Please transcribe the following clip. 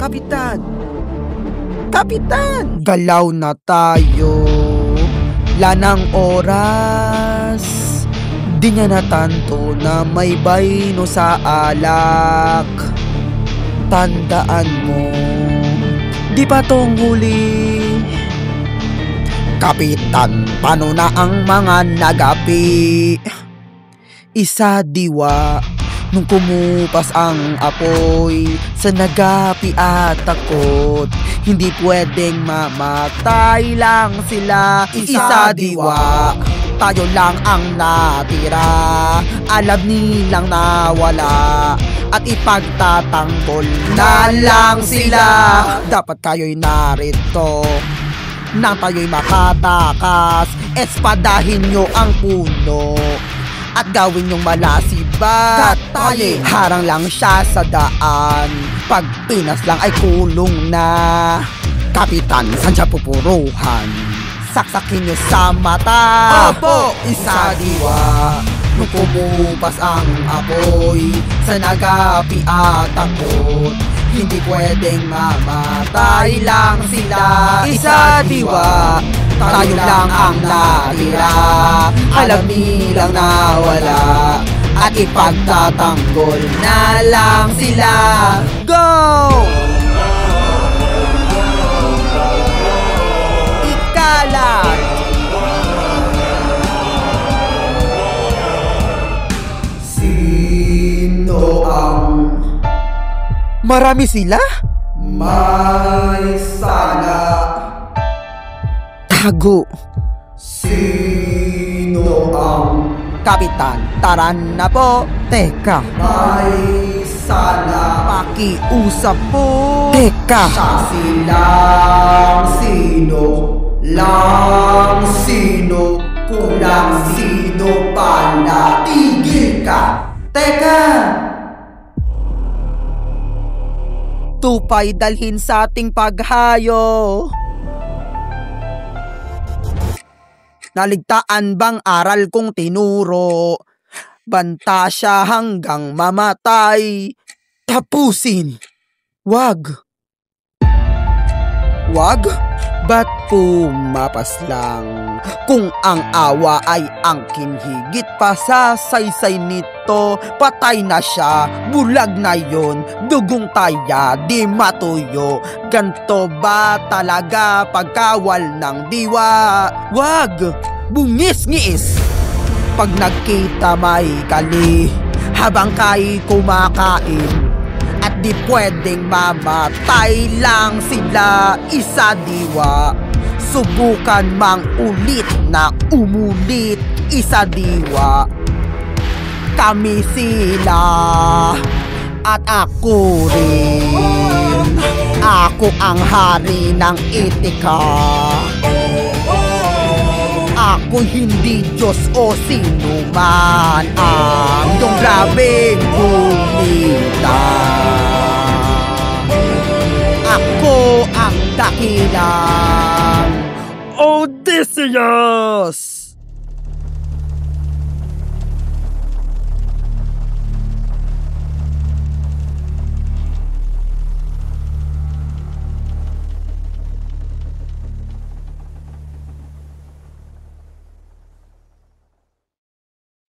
Kapitan! Kapitan! Galaw na tayo. Lanang oras. Di niya natanto na may bayno sa alak. Tandaan mo, di pa tong huli. Kapitan, paano na ang mga nagapi? Isa diwa, nung kumupas ang apoy sa nagapi at takot. Hindi pwedeng mamatay lang sila. Isa diwa, tayo lang ang natira. Alam nilang nawala at ipagtatanggol na lang sila. Dapat kayo'y narito nang tayo'y makatakas. Espadahin nyo ang puno at gawin yung malasibat. Katali, harang lang siya sa daan. Pag pinas lang ay kulong na. Kapitan, saan siya pupuruhan? Saksakin nyo sa mata. Opo! Isa diwa, nung kumupas ang apoy sa nagapi at takot. Hindi pwedeng mamatay lang sila. Isa diwa, tayo lang ang natira. Alam nilang nawala at ipagtatanggol na lang sila. Go! Ikalat! Sino ang... Marami sila? May sala. Tago. Sino ang... Kapitan, tara na po. Teka. May sala. Pakiusap po. Teka. Siya silang sino. Lang sino. Kung lang sino pala. Tigil ka. Teka. Tupay dalhin sa ating paghayo. Naligtaan bang aral kong tinuro? Banta siya hanggang mamatay. Tapusin. Wag. Wag? Ba't pumapas lang? Kung ang awa ay angkin, higit pa sa saysay nito. Patay na siya, bulag na yun. Dugong taya, di matuyo. Ganto ba talaga pagkawal ng diwa? Wag! Bungis-ngis! Pag nagkita may kali habang kay kumakain. At di pwedeng mamatay lang sila. Isa diwa, subukan mang ulit na umulit. Isa diwa, kami sila at ako rin. Ako ang hari ng etika. Ako hindi Diyos o sino man ang iyong grabeng gumita. Ako ang dakilang Odysseus!